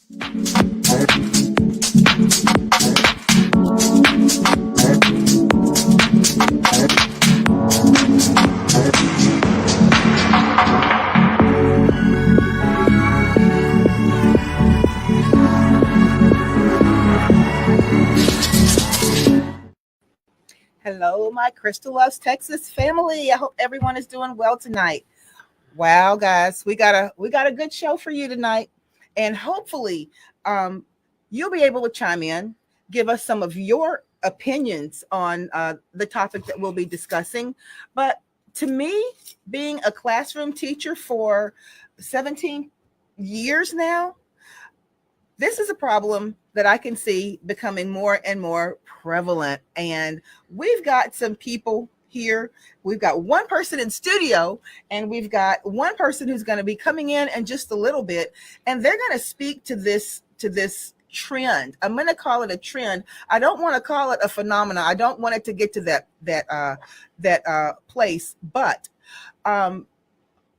Hello, my Crystal Loves Texas family. I hope everyone is doing well tonight. Wow, guys, we got a good show for you tonight, and hopefully, um, you'll be able to chime in, give us some of your opinions on the topic that we'll be discussing. But to me, being a classroom teacher for 17 years now, this is a problem that I can see becoming more and more prevalent. And we've got some people here. We've got one person in studio, and we've got one person who's going to be coming in just a little bit, and they're going to speak to this trend. I'm going to call it a trend. I don't want to call it a phenomenon. I don't want it to get to that place, but um,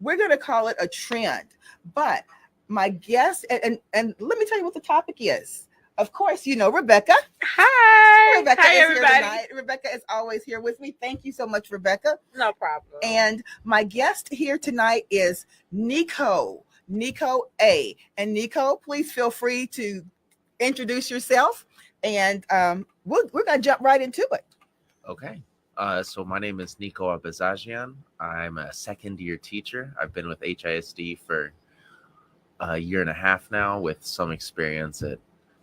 we're going to call it a trend. But my guest, and let me tell you what the topic is. Of course, you know Rebecca. Hi. Rebecca Hi, is everybody. here tonight. Rebecca is always here with me. Thank you so much, Rebecca. No problem. And my guest here tonight is Nico A. And Nico, please feel free to introduce yourself, and we're going to jump right into it. Okay. So my name is Nico Abazagian. I'm a second-year teacher. I've been with HISD for a year and a half now, with some experience at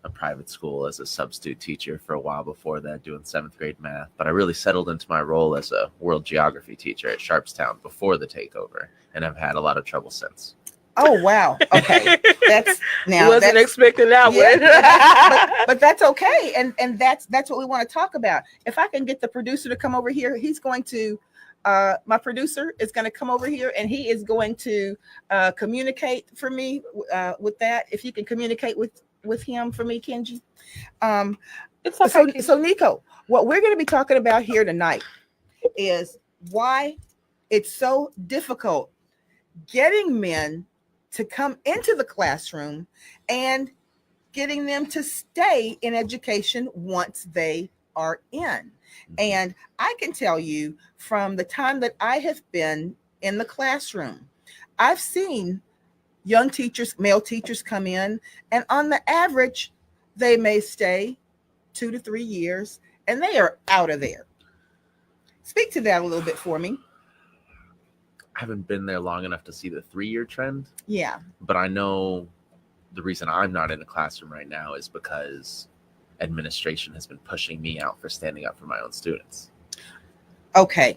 a private school as a substitute teacher for a while before that, doing 7th grade math. But I really settled into my role as a world geography teacher at Sharpstown before the takeover, and I've had a lot of trouble since. Oh wow! Okay, that's now wasn't expecting that one, but that's okay, and that's what we want to talk about. If I can get the producer to come over here, he's going to. My producer is going to come over here, and he is going to communicate for me with that. If you can communicate with him for me, Kenji. It's okay. So Nico, what we're going to be talking about here tonight is why it's so difficult getting men to come into the classroom and getting them to stay in education once they are in. And I can tell you from the time that I have been in the classroom, I've seen young teachers, male teachers come in, and on the average, they may stay 2 to 3 years and they are out of there. Speak to that a little bit for me. I haven't been there long enough to see the 3-year trend. Yeah. But I know the reason I'm not in a classroom right now is because administration has been pushing me out for standing up for my own students. Okay.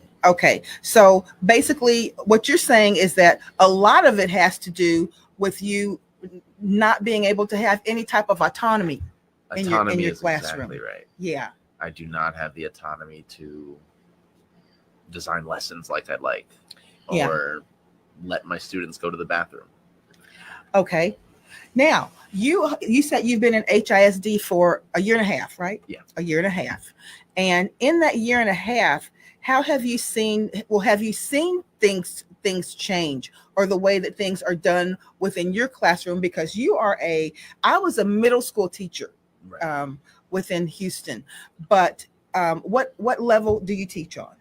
So basically what you're saying is that a lot of it has to do with you not being able to have any type of autonomy in your is classroom. Exactly right. Yeah. I do not have the autonomy to design lessons like I'd like, or let my students go to the bathroom. Okay. Now, you said you've been in HISD for a year and a half, right? Yeah. A year and a half. And in that year and a half, have you seen things change, or the way that things are done within your classroom? Because I was a middle school teacher, Right. Within Houston, but what level do you teach on?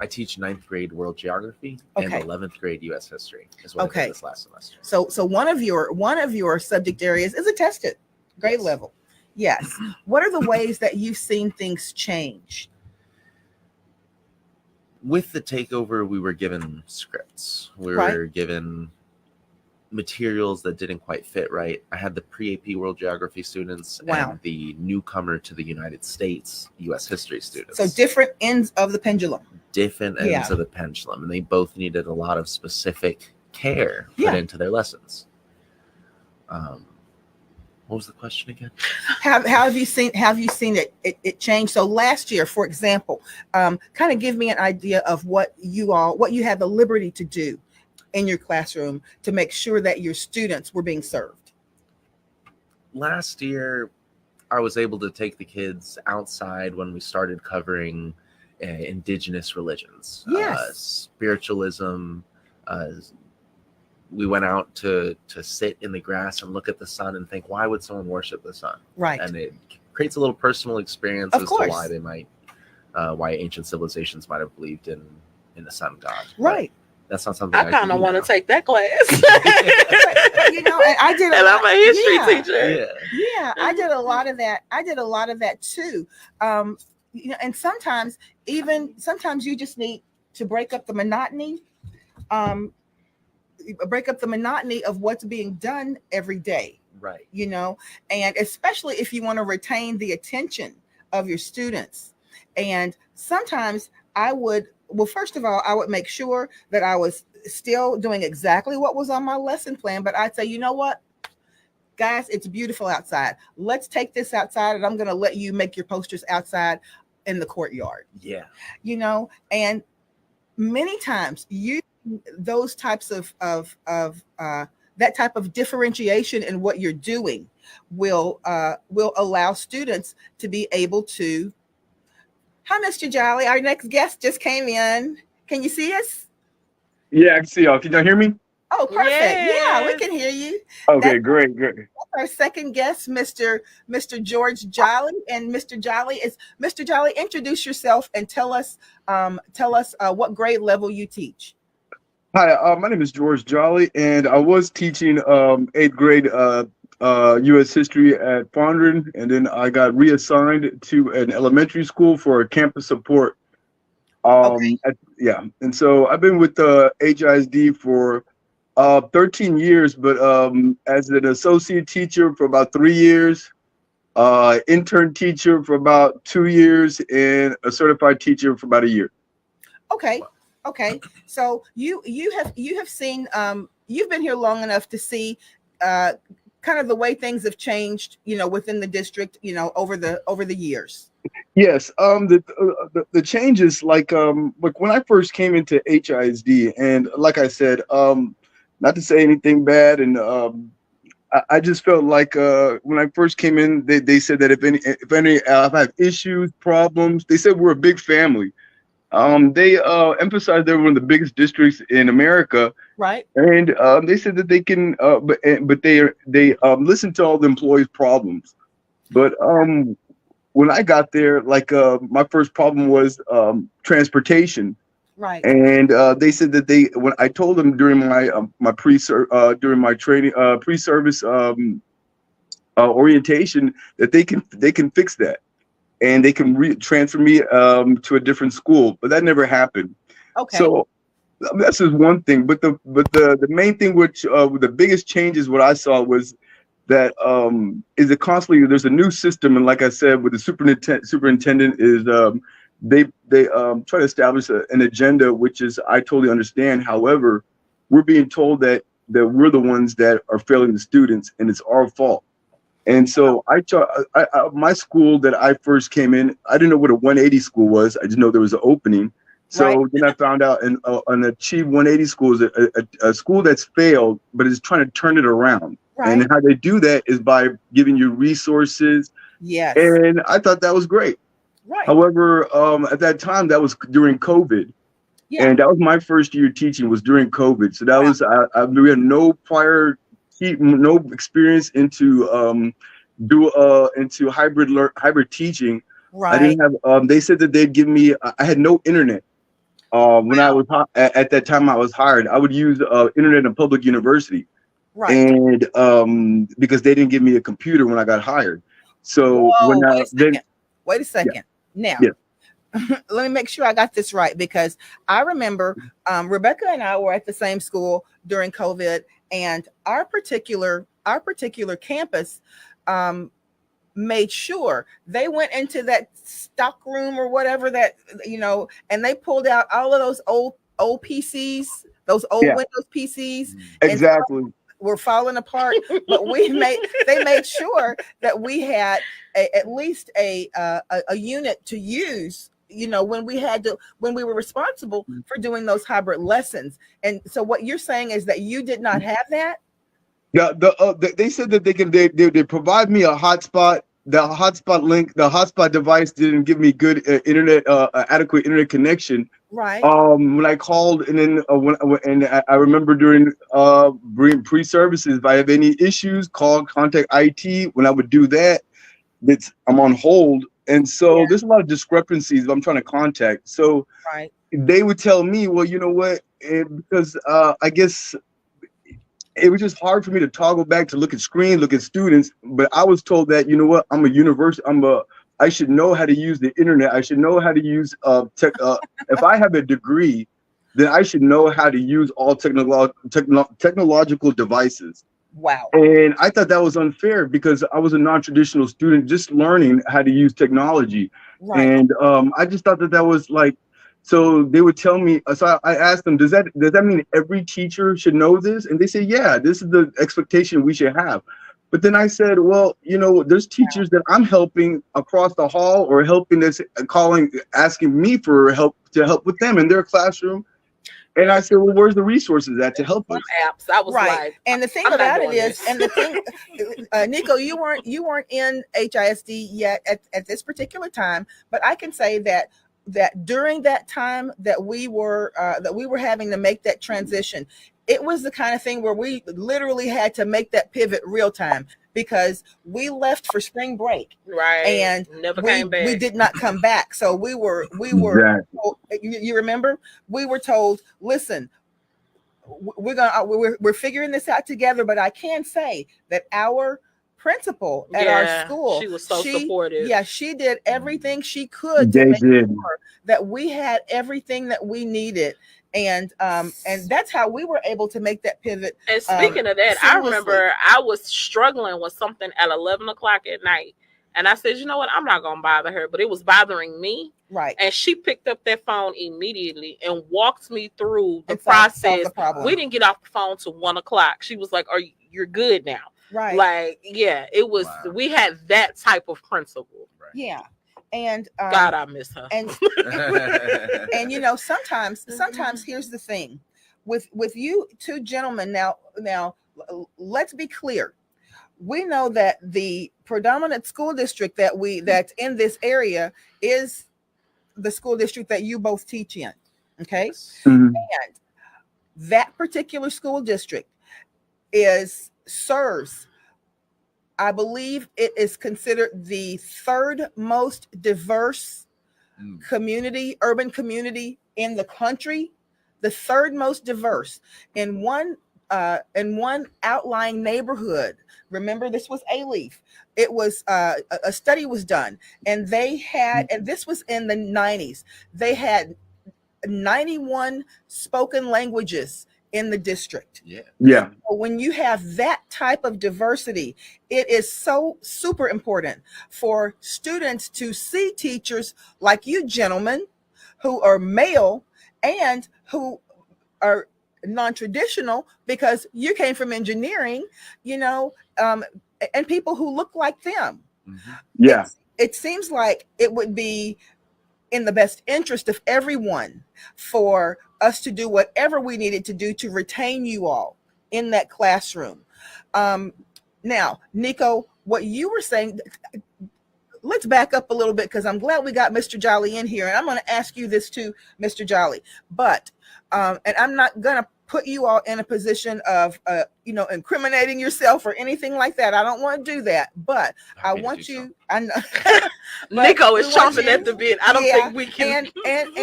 I teach 9th grade world geography Okay. and 11th grade U.S. history is what I did this last semester. So one of your subject areas is attested grade Yes. level. Yes. What are the ways that you've seen things change? With the takeover, we were given scripts. We Right. were given materials that didn't quite fit right. I had the pre-AP world geography students Wow. and the newcomer to the United States U.S. history students. So different ends of the pendulum. Different ends Yeah. of the pendulum, and they both needed a lot of specific care put Yeah. into their lessons. What was the question again? How have you seen it change? So last year, for example, kind of give me an idea of what you had the liberty to do in your classroom to make sure that your students were being served. Last year, I was able to take the kids outside when we started covering indigenous religions, Yes. spiritualism, we went out to sit in the grass and look at the sun and think, why would someone worship the sun? Right. And it creates a little personal experience Of as course. to why they might, why ancient civilizations might have believed in the sun god. Right. But that's not something I kind can of do want to now. take that class. You know, and I did. And I'm a history Yeah. teacher. Yeah, I did a lot of that. I did a lot of that too. You know, and sometimes you just need to break up the monotony. Break up the monotony of what's being done every day. Right. You know, and especially if you want to retain the attention of your students. And sometimes first of all, I would make sure that I was still doing exactly what was on my lesson plan, but I'd say, you know what, guys, it's beautiful outside. Let's take this outside, and I'm going to let you make your posters outside in the courtyard. Yeah. You know, and many times those types of that type of differentiation in what you're doing will allow students to be able to. Hi, Mr. Jolly. Our next guest just came in. Can you see us? Yeah, I can see y'all. Can y'all hear me? Oh, perfect. Yeah, we Yes. can hear you. Okay, That's- great. Our second guest, Mr. George Jolly. And Mr. Jolly, introduce yourself and tell us what grade level you teach. Hi, my name is George Jolly, and I was teaching 8th grade U.S. history at Fondren, and then I got reassigned to an elementary school for campus support. Okay. And so I've been with HISD for 13 years, but as an associate teacher for about 3 years, intern teacher for about 2 years, and a certified teacher for about a year. Okay. So you have seen you've been here long enough to see kind of the way things have changed, you know, within the district, you know, over the years. Yes, the changes, like when I first came into HISD, and like I said, not to say anything bad, and I just felt like when I first came in, they said that if I have issues, problems, they said we're a big family. They emphasized they're one of the biggest districts in America, Right. and they said that they can, but they listen to all the employees' problems. But when I got there, like my first problem was transportation, Right. and they said that when I told them during my training pre-service orientation that they can fix that, and they can transfer me to a different school, but that never happened. Okay. So that's just one thing, but the main thing, which the biggest changes what I saw was that is constantly there's a new system, and like I said, with the superintendent is they try to establish an agenda, which is I totally understand. However, we're being told that we're the ones that are failing the students, and it's our fault. And so my school that I first came in, I didn't know what a 180 school was. I just know there was an opening. So Right. then I found out an Achieve 180 school is a school that's failed, but is trying to turn it around. Right. And how they do that is by giving you resources. Yes. And I thought that was great. Right. However, at that time, that was during COVID. Yeah. And that was my first year teaching was during COVID. So that Wow. was, we had no no experience into hybrid teaching. Right. I didn't have, they said that they'd give me, I had no internet. When I was, at that time I was hired, I would use internet in public university. Right. And because they didn't give me a computer when I got hired. So Whoa, wait a second. Now, Yeah. let me make sure I got this right, because I remember Rebecca and I were at the same school during COVID, and our particular campus made sure they went into that stock room or whatever that, you know, and they pulled out all of those old PCs, those old Yeah. Windows PCs. Exactly. Were falling apart, but they made sure that we had at least a unit to use, you know, when we were responsible for doing those hybrid lessons. And so what you're saying is that you did not have that? They said that they provide me a hotspot the hotspot link, the hotspot device didn't give me good adequate internet connection. Right. When I called, and then I remember during pre-services, if I have any issues, contact IT. When I would do that, I'm on hold, and so there's a lot of discrepancies if I'm trying to contact. So Right. they would tell me, well, you know what, because I guess it was just hard for me to toggle back to look at screen, look at students. But I was told that, you know what, I should know how to use the internet. I should know how to use tech. If I have a degree, then I should know how to use all technological devices. Wow. And I thought that was unfair because I was a non-traditional student just learning how to use technology. Right. And I just thought that was like, so they would tell me, so I asked them, does that mean every teacher should know this? And they say, yeah, this is the expectation we should have. But then I said, well, you know, there's teachers that I'm helping across the hall or helping this, asking me for help to help with them in their classroom. And I said, well, where's the resources at to help us? Apps. I was Right. like, And the thing I'm not about it doing is, this. and the thing, Nico, you weren't in HISD yet at this particular time, but I can say that during that time that we were having to make that transition, it was the kind of thing where we literally had to make that pivot real time because we left for spring break, right, and never came back. we did not come back. So we were Exactly. you remember, we were told, listen, we're figuring this out together, but I can say that our principal at our school, she was so supportive. Yeah, she did everything she could They to make did. sure that we had everything that we needed. And that's how we were able to make that pivot. And speaking of that, I seamlessly. remember I was struggling with something at 11 o'clock at night. And I said, you know what? I'm not going to bother her. But it was bothering me. Right. And she picked up that phone immediately and walked me through the And solved process. the problem. We didn't get off the phone till 1 o'clock. She was like, you're good now. Right. Like, yeah, it was, we had that type of principle. Right. Yeah. And God, I miss her. And and you know, sometimes here's the thing with you two gentlemen. Now let's be clear. We know that the predominant school district that's in this area is the school district that you both teach in. Okay. Mhm. And that particular school district serves, I believe it is considered the third most diverse urban community in the country, the third most diverse. In one outlying neighborhood, remember this was A-Leaf, it was a study was done, and they had, and this was in the 90s, they had 91 spoken languages in the district. Yeah. When you have that type of diversity, it is so super important for students to see teachers like you gentlemen who are male and who are non-traditional, because you came from engineering, you know, and people who look like them. Mm-hmm. Yeah. It seems like it would be in the best interest of everyone for us to do whatever we needed to do to retain you all in that classroom. Now, Nico, what you were saying, let's back up a little bit, because I'm glad we got Mr. Jolly in here, and I'm going to ask you this too, Mr. Jolly. But and I'm not going to put you all in a position of incriminating yourself or anything like that. I don't want to do that, but I want you. I know Nico is chomping at the bit. I don't think we can. And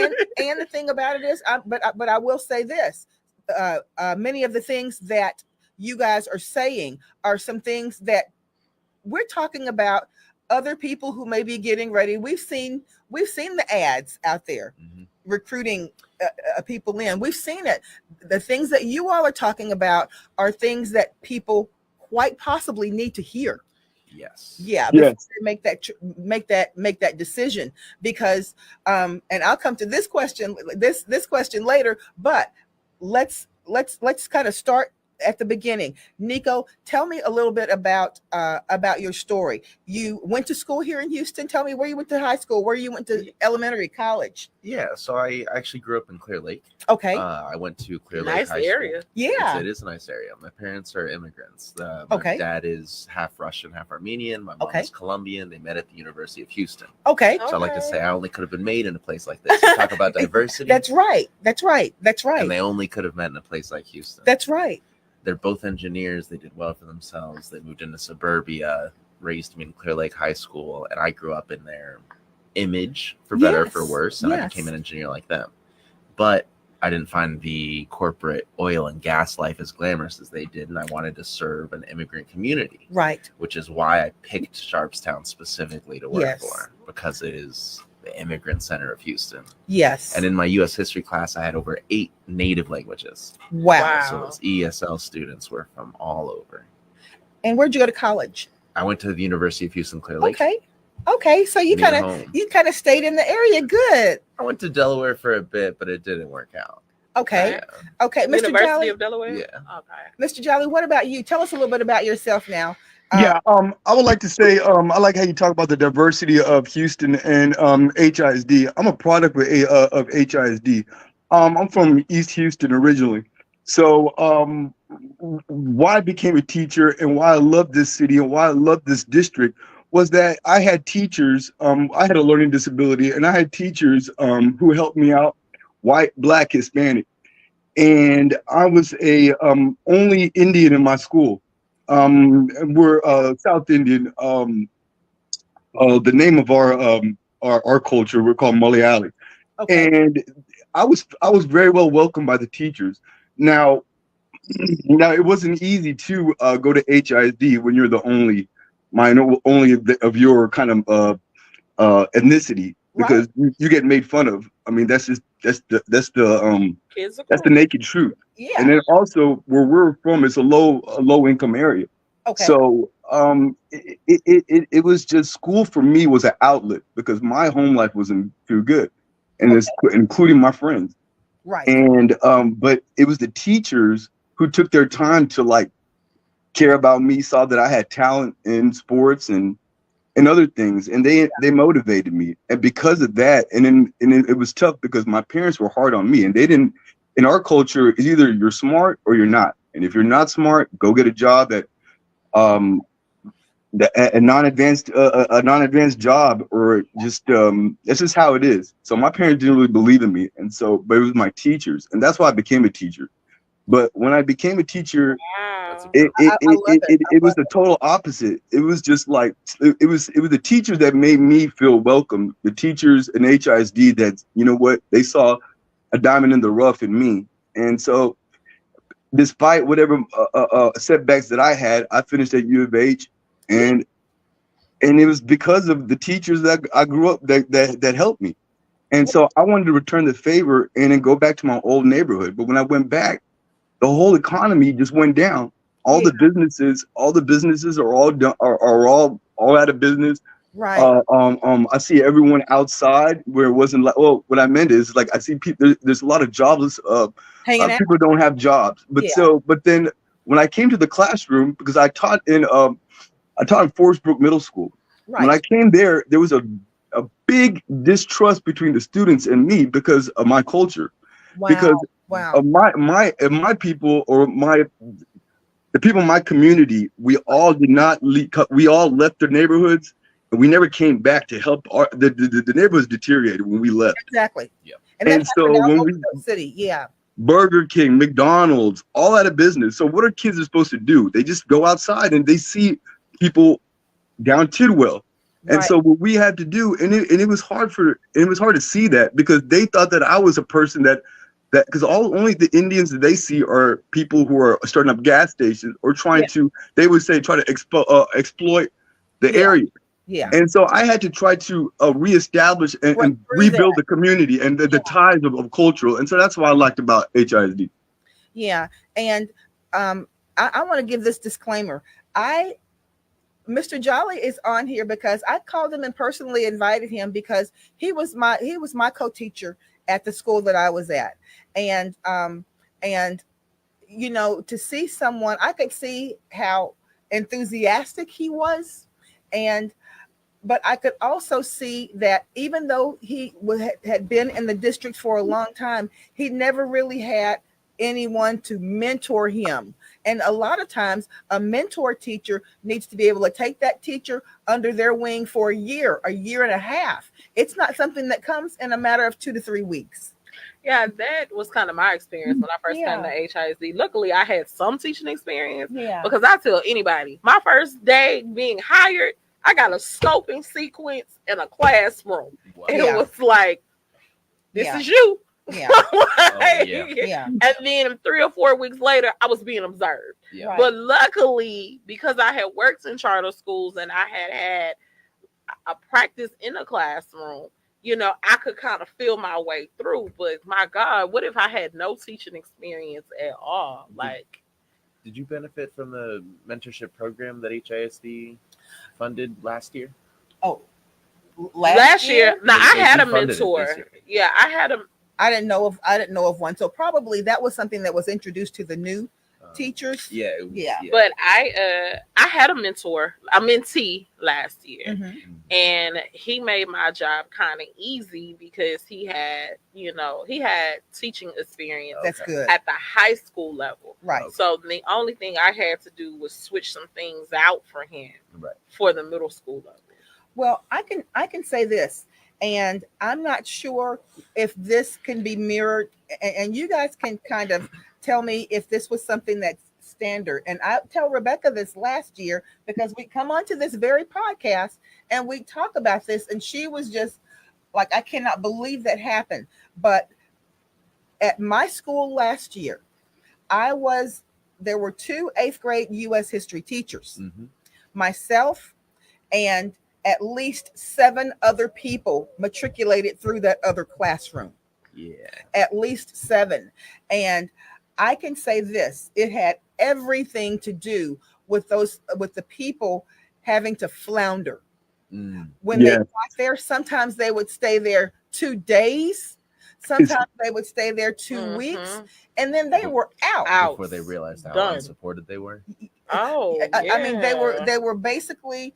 the thing about it is, but I will say this: many of the things that you guys are saying are some things that we're talking about. Other people who may be getting ready. We've seen the ads out there recruiting people in. We've seen it. The things that you all are talking about are things that people quite possibly need to hear. Yes. Yeah. Yes. Make that decision, because and I'll come to this question later, but let's kind of start at the beginning. Nico, tell me a little bit about your story. You went to school here in Houston. Tell me where you went to high school, where you went to elementary, college. Yeah, so I actually grew up in Clear Lake. Okay. I went to Clear Lake Nice High area. School. Yeah. It is a nice area. My parents are immigrants. My Okay. dad is half Russian, half Armenian. My mom Okay. is Colombian. They met at the University of Houston. Okay. So I like to Okay. say I only could have been made in a place like this. You talk about diversity. That's right. That's right. That's right. And they only could have met in a place like Houston. That's right. They're both engineers. They did well for themselves. They moved into suburbia, raised me in Clear Lake High School, and I grew up in their image, for better or for Yes, worse, and I yes. became an engineer like them. But I didn't find the corporate oil and gas life as glamorous as they did, and I wanted to serve an immigrant community, Right. which is why I picked Sharpstown specifically to work Yes. for, because it is the immigrant center of Houston. Yes. And in my U.S. history class, I had over 8 native languages. wow. Wow. So those ESL students were from all over. And where'd you go to college? I went to the University of Houston Clear Lake. Okay. Okay. So you near kind of home. stayed in the area. Good. I went to Delaware for a bit, but it didn't work out. Okay. Yeah. Okay. Mr. University Jolly. of Delaware. Yeah. Okay. Mr. Jolly, what about you? Tell us a little bit about yourself now. Yeah, I would like to say, I like how you talk about the diversity of Houston and HISD. I'm a product of HISD. I'm from East Houston originally. So why I became a teacher and why I love this city and why I love this district was that I had teachers, I had a learning disability, and I had teachers who helped me out, white, Black, Hispanic. And I was a only Indian in my school. We're South Indian. The name of our culture, we're called Malayali. Okay. And I was very well welcomed by the teachers. Now it wasn't easy to go to HISD when you're the only of your kind of ethnicity, because you get made fun of. I mean, that's the Kids are that's the cool. naked truth. Yeah. And then also where we're from, it's a low income area. Okay. So it was just, school for me was an outlet because my home life wasn't too good, and it's including my friends. right. And but it was the teachers who took their time to like care about me, saw that I had talent in sports and other things, and they motivated me. And because of that, and it was tough because my parents were hard on me, and they didn't. In our culture, it's either you're smart or you're not. And if you're not smart, go get a job at a non-advanced job, or just that's just how it is. So my parents didn't really believe in me, and so, but it was my teachers, and that's why I became a teacher. But when I became a teacher, Wow. it was the total opposite. It was just like it was the teachers that made me feel welcome. The teachers in HISD that, you know what, they saw a diamond in the rough in me. And so despite whatever setbacks that I had, I finished at U of H, and it was because of the teachers that I grew up that helped me. And so I wanted to return the favor and then go back to my old neighborhood. But when I went back, the whole economy just went down. All the businesses are all out of business. Right. I see everyone outside where it wasn't like, well, what I meant is like, I see people, there's a lot of jobless, Hanging out. people don't have jobs. But but then when I came to the classroom, because I taught in Forest Brook Middle School. Right. When I came there was a big distrust between the students and me because of my culture. wow. Because wow. of my people, or the people in my community, we all did not leave. We all left their neighborhoods, and we never came back to help. The neighborhoods deteriorated when we left. Exactly. Yeah. And And that's so when we city. Yeah. Burger King, McDonald's, all out of business. So what are kids supposed to do? They just go outside and they see people down Tidwell. And Right. so what we had to do, and it was hard to see that, because they thought that I was a person that because only the Indians that they see are people who are starting up gas stations or trying to, they would say, try to exploit the area. Yeah. And so I had to try to reestablish and Through rebuild the community and the ties of cultural. And so that's what I liked about HISD. Yeah. And I want to give this disclaimer. Mr. Jolly is on here because I called him and personally invited him because he was my co-teacher at the school that I was at. And you know, to see someone, I could see how enthusiastic he was, and but I could also see that even though he had been in the district for a long time, he never really had anyone to mentor him. And a lot of times, a mentor teacher needs to be able to take that teacher under their wing for a year and a half. It's not something that comes in a matter of 2 to 3 weeks. Yeah, that was kind of my experience when I first came to HISD. Luckily, I had some teaching experience because I tell anybody, my first day being hired, I got a scoping sequence in a classroom. Wow. And it was like, this is you. Yeah. And then 3 or 4 weeks later, I was being observed. Yeah. Right. But luckily, because I had worked in charter schools and I had a practice in a classroom, you know, I could kind of feel my way through. But my God, what if I had no teaching experience at all? Like, did you benefit from the mentorship program that HISD funded last year? Oh, last year? Now, I They had a funded it this mentor. year. Yeah, I didn't know of one. So probably that was something that was introduced to the new teachers. Yeah. It was, Yeah. But I had a mentor, a mentee last year. Mhm. And he made my job kind of easy because he had teaching experience That's good. at the high school level. Right. So the only thing I had to do was switch some things out for him Right. for the middle school level. Well, I can say this, and I'm not sure if this can be mirrored, and you guys can kind of tell me if this was something that's standard. And I tell Rebecca this last year because we come onto this very podcast and we talk about this, and she was just like, I cannot believe that happened. But at my school last year, there were 2 8th grade U.S. history teachers, myself, and at least 7 other people matriculated through that other classroom. Yeah. At least 7. And I can say this, it had everything to do with the people having to flounder. When they got there, sometimes they would stay there 2 days. Sometimes they would stay there 2 weeks, and then they were out Before they realized how Done. unsupported they were. Oh, I mean, they were basically,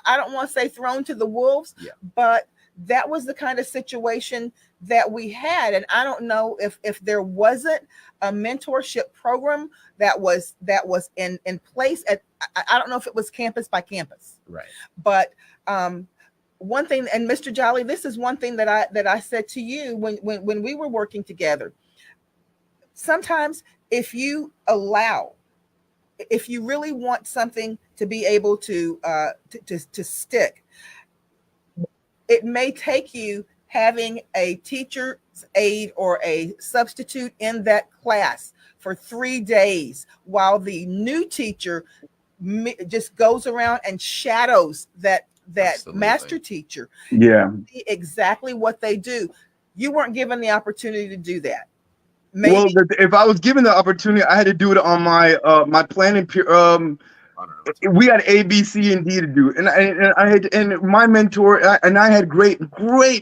I don't want to say thrown to the wolves, but that was the kind of situation that we had. And I don't know if there wasn't a mentorship program that was in place I don't know if it was campus by campus. Right. But one thing, and Mr. Jolly, this is one thing that I said to you when we were working together. Sometimes if you really want something to be able to stick, it may take you having a teacher's aide or a substitute in that class for 3 days while the new teacher just goes around and shadows that Absolutely. master teacher. Yeah. See exactly what they do. You weren't given the opportunity to do that. Maybe. Well, if I was given the opportunity, I had to do it on my my planning period. We had A, B, C, and D to do, and I had my mentor, and I had great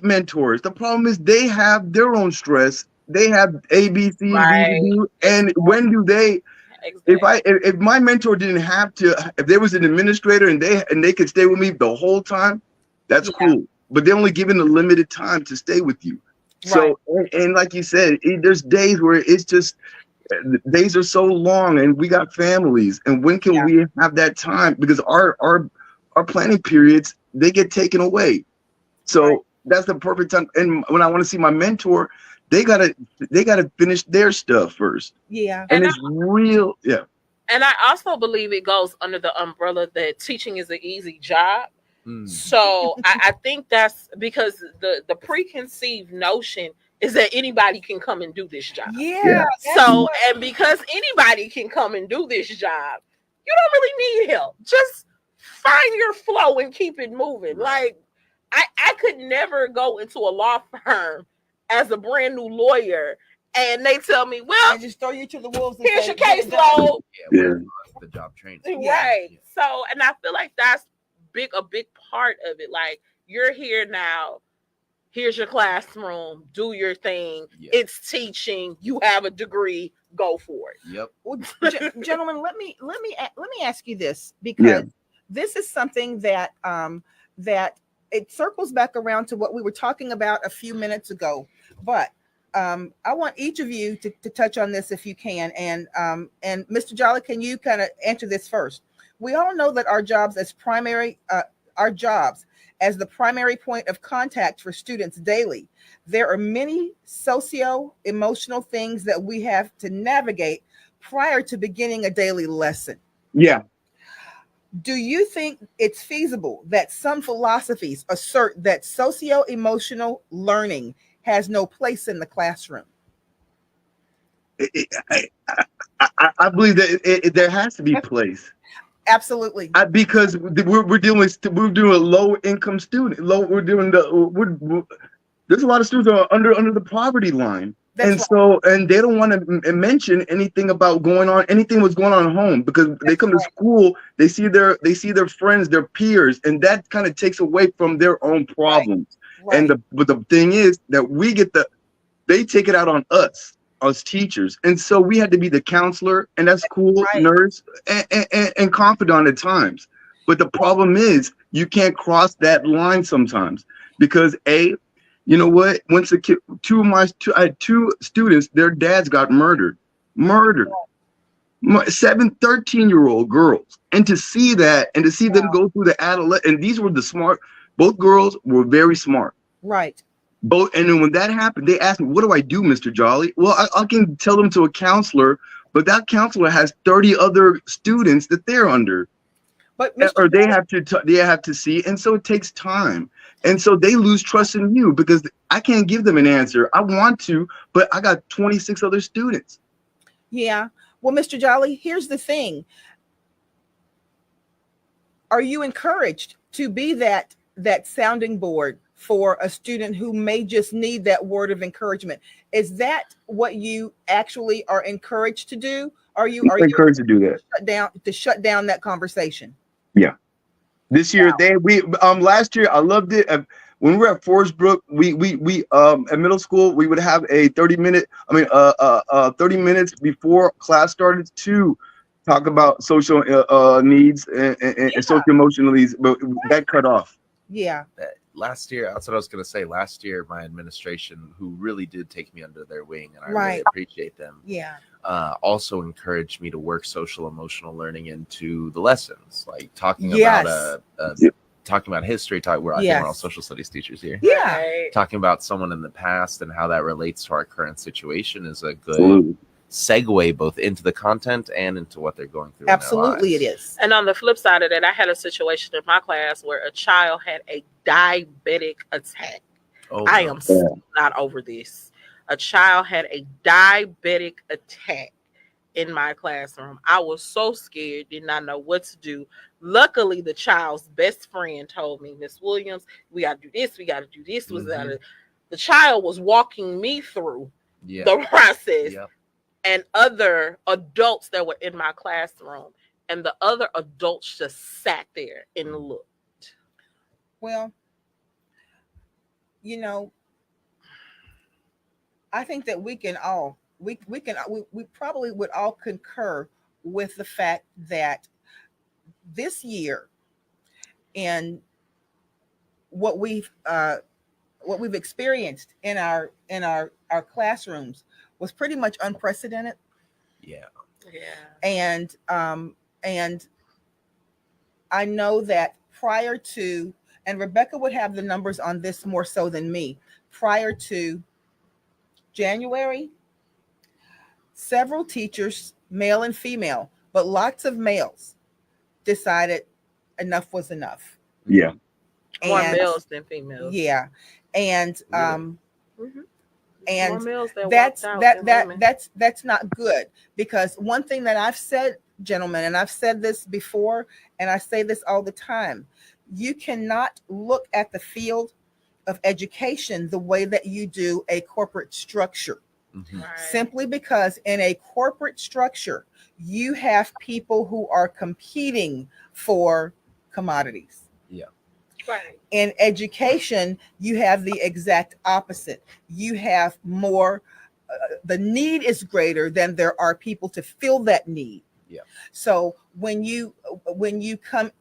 mentors. The problem is they have their own stress. They have A, B, C, and D to do, and when do they? Exactly. If my mentor didn't have to, if there was an administrator and they could stay with me the whole time, that's cool. But they're only given a limited time to stay with you. So and like you said, there's days where it's just days are so long, and we got families, and when can we have that time? Because our planning periods, they get taken away. So that's the perfect time. And when I want to see my mentor, they gotta finish their stuff first. Yeah. And it's real. Yeah. And I also believe it goes under the umbrella that teaching is an easy job. So I think that's because the preconceived notion is that anybody can come and do this job. Yeah. So, and because anybody can come and do this job, you don't really need help. Just find your flow and keep it moving. Like, I could never go into a law firm as a brand new lawyer and they tell me, well, and just throw you to the wolves. Here's your caseload. The job training. Right. So, and I feel like that's a big part of it. Like, you're here now. here's your classroom, do your thing. Yeah. It's teaching. You have a degree. Go for it. Yep. Well, gentlemen, let me ask you this, because this is something that that it circles back around to what we were talking about a few minutes ago. But I want each of you to touch on this if you can. And Mr. Jolly, can you kind of answer this first? We all know that our jobs as the primary point of contact for students daily, there are many socio-emotional things that we have to navigate prior to beginning a daily lesson. Yeah. Do you think it's feasible that some philosophies assert that socio-emotional learning has no place in the classroom? I believe that there has to be place. Absolutely. Because we're dealing with low income students. There's a lot of students that are under the poverty line. That's And they don't want to mention anything about anything what's going on at home, because they come to school, they see their friends, their peers, and that kind of takes away from their own problems. Right. But the thing is that they take it out on us teachers, and so we had to be the counselor and that school nurse and confidant at times. But the problem is you can't cross that line sometimes, because you know what? Once I had two students, their dads got murdered. 13-year-old girls. And to see that, and to see them go through the adolescent, and these were the smart, both girls were very smart. Right. And then when that happened, they asked me, what do I do, Mr. Jolly? Well, I can tell them to a counselor, but that counselor has 30 other students that they're under. But they have to see, and so it takes time. And so they lose trust in you, because I can't give them an answer. I want to, but I got 26 other students. Yeah. Well, Mr. Jolly, here's the thing. Are you encouraged to be that sounding board for a student who may just need that word of encouragement? Is that what you actually are encouraged to do? Are you encouraged to do that? Shut down that conversation? Yeah. This year, last year I loved it. When we were at Forest Brook, we at middle school, we would have a 30 minutes before class started to talk about social needs and social emotional needs, but that cut off. Yeah. Last year, that's what I was going to say. Last year, my administration, who really did take me under their wing, and I really appreciate them. Yeah. Also encouraged me to work social emotional learning into the lessons, like talking about talking about history. We're all social studies teachers here. Yeah. Talking about someone in the past and how that relates to our current situation is a good segue both into the content and into what they're going through. Absolutely, it is. And on the flip side of that, I had a situation in my class where a child had a diabetic attack. I am still not over this. A child had a diabetic attack in my classroom. I was so scared, did not know what to do. Luckily, the child's best friend told me, Miss Williams, we got to do this, we got to do this. The child was walking me through the process. Yep. And other adults that were in my classroom, and the other adults just sat there and looked. Well, I think that we probably would all concur with the fact that this year, and what we've experienced in our classrooms was pretty much unprecedented. Yeah. And I know that prior to, and Rebecca would have the numbers on this more so than me, prior to January, several teachers, male and female, but lots of males, decided enough was enough. Yeah. More males than females. Yeah. And and that's not good, because one thing that I've said, gentlemen, and I've said this before, and I say this all the time, you cannot look at the field of education the way that you do a corporate structure. Mm-hmm. Right. Simply because in a corporate structure, you have people who are competing for commodities. Yeah. Right. In education, you have the exact opposite. You have more, the need is greater than there are people to fill that need. Yeah. So when you come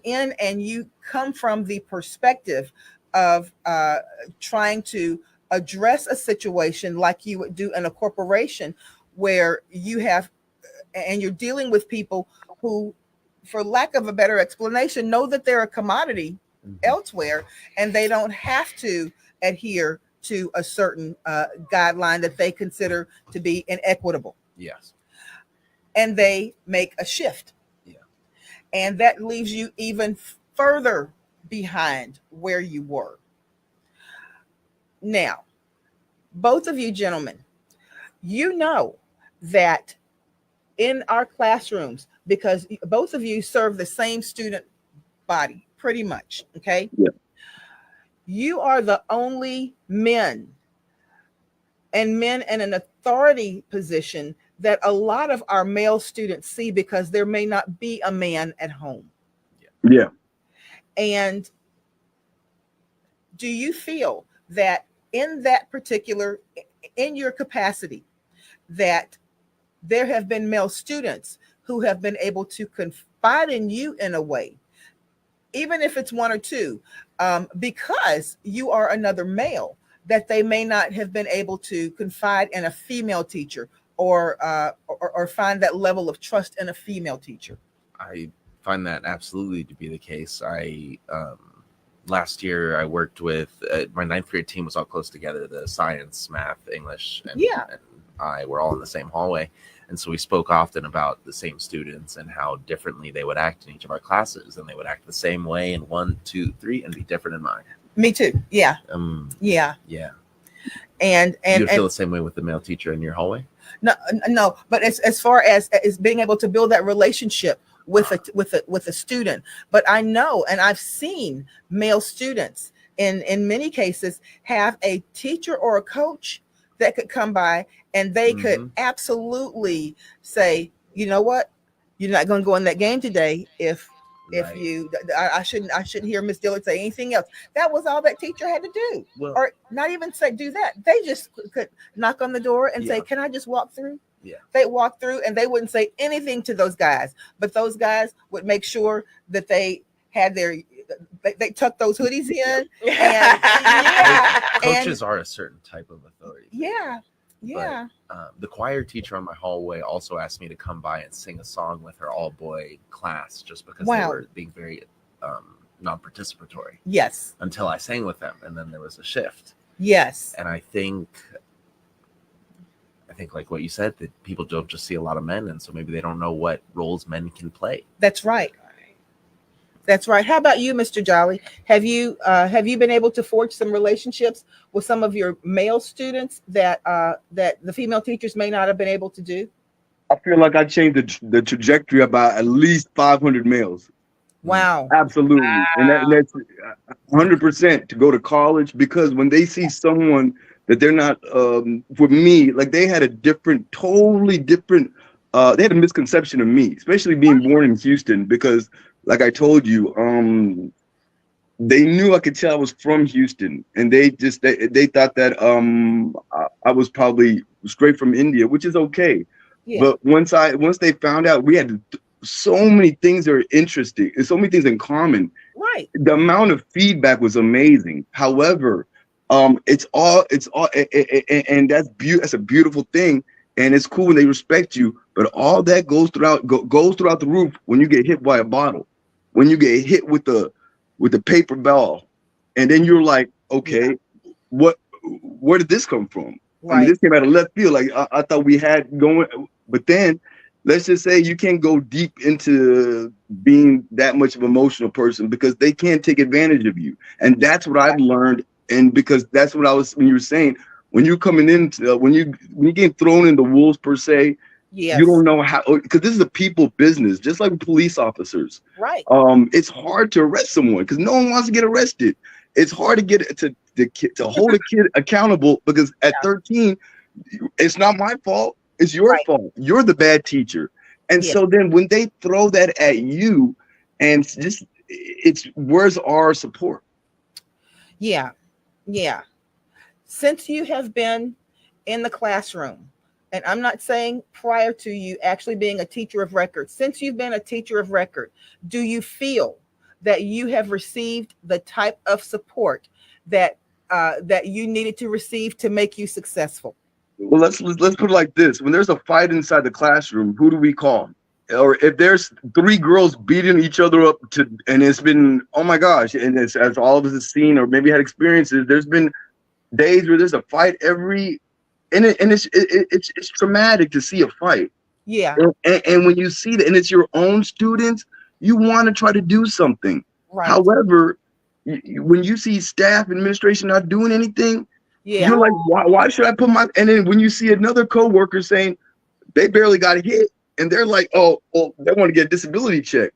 in and you come from the perspective of trying to address a situation like you would do in a corporation, where you have, and you're dealing with people who, for lack of a better explanation, know that they're a commodity elsewhere, and they don't have to adhere to a certain guideline that they consider to be inequitable, Yes. and they make a shift. Yeah. And that leaves you even further behind where you were. Now, both of you gentlemen, you know that in our classrooms, because both of you serve the same student body pretty much, okay? Yeah. You are the only men in an authority position that a lot of our male students see, because there may not be a man at home. Yeah. And do you feel that in that particular, in your capacity, that there have been male students who have been able to confide in you in a way, even if it's one or two, because you are another male, that they may not have been able to confide in a female teacher, or find that level of trust in a female teacher? I find that absolutely to be the case. Last year I worked with my ninth grade team was all close together. The science, math, English, and I were all in the same hallway. And so we spoke often about the same students and how differently they would act in each of our classes. And they would act the same way in 1, 2, 3 and be different in mine. Me too. Yeah. Yeah. And you feel the same way with the male teacher in your hallway? No. But as far as being able to build that relationship with a student, but I know, and I've seen male students in many cases have a teacher or a coach that could come by, and they could absolutely say, you know what, you're not going to go in that game today if you, I shouldn't hear Miss Dillard say anything else. That was all that teacher had to do. Well, or not even say do that. They just could knock on the door and say, can I just walk through? Yeah. They walk through, and they wouldn't say anything to those guys, but those guys would make sure that they had they tucked those hoodies in. And coaches are a certain type of authority. Yeah. But, the choir teacher on my hallway also asked me to come by and sing a song with her all-boy class, just because they were being very non-participatory. Yes. Until I sang with them, and then there was a shift. Yes. And I think like what you said, that people don't just see a lot of men, and so maybe they don't know what roles men can play. That's right. That's right. How about you, Mr. Jolly? Have you been able to forge some relationships with some of your male students that the female teachers may not have been able to do? I feel like I changed the trajectory about at least 500 males. Wow. Absolutely. Wow. And that's 100% to go to college, because when they see someone that they're not, for me, like they had a totally different, they had a misconception of me, especially being born in Houston, because like I told you, they knew I could tell I was from Houston, and they thought that I was probably straight from India, which is okay. Yeah. But once they found out we had so many things that are interesting and so many things in common, right? The amount of feedback was amazing. However, it's all, and that's a beautiful thing, and it's cool when they respect you. But all that goes throughout the roof when you get hit by a bottle, when you get hit with the paper ball, and then you're like, okay, where did this come from? Right. I mean, this came out of left field. Like I thought we had going, but then let's just say you can't go deep into being that much of an emotional person, because they can't take advantage of you, and that's what I've learned. And because that's what when you were saying, when you're coming in, when you get thrown in the wolves per se, yes. You don't know how, because this is a people business, just like police officers. Right. It's hard to arrest someone because no one wants to get arrested. It's hard to get to hold a kid accountable, because at 13, it's not my fault. It's your fault. You're the bad teacher. And so then when they throw that at you, and just it's where's our support? Yeah. Since you have been in the classroom, and I'm not saying prior to you actually being a teacher of record, since you've been a teacher of record, do you feel that you have received the type of support that that you needed to receive to make you successful? Well, let's put it like this: when there's a fight inside the classroom, who do we call? Or if there's 3 girls beating each other up and it's been, oh my gosh, and it's, as all of us have seen or maybe had experiences, there's been days where there's a fight it's traumatic to see a fight. Yeah. And when you see that, and it's your own students, you want to try to do something. Right. However, when you see staff administration not doing anything, Yeah. you're like, why should I put my? And then when you see another coworker saying they barely got hit, and they're like, oh, well, they want to get a disability check.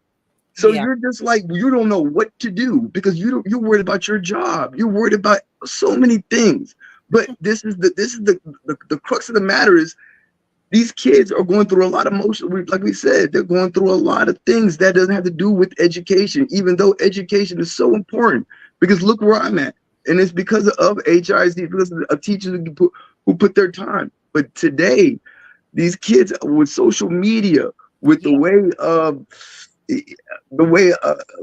So Yeah. you're just like, you don't know what to do because you're worried about your job. You're worried about so many things. But this is the crux of the matter is these kids are going through a lot of emotion. Like we said, they're going through a lot of things that doesn't have to do with education, even though education is so important. Because look where I'm at. And it's because of HISD, because of teachers who put their time. But today, these kids with social media, with the way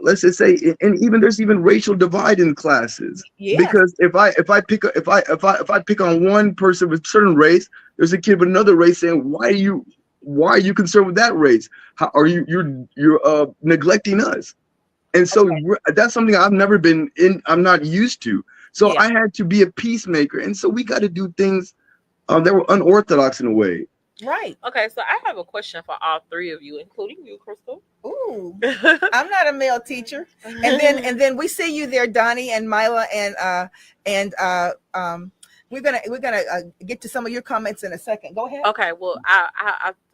let's just say, and even there's even racial divide in classes. Yeah. Because if I pick on one person with a certain race, there's a kid with another race saying, why are you concerned with that race? How are you're neglecting us? And so that's something I've never been in. I'm not used to. So I had to be a peacemaker, and so we got to do things that were unorthodox in a way. Right. Okay, so I have a question for all 3 of you, including you, Crystal. Ooh, I'm not a male teacher. And then we see you there, Donnie and Mila, and we're gonna get to some of your comments in a second. Go ahead. Okay, well,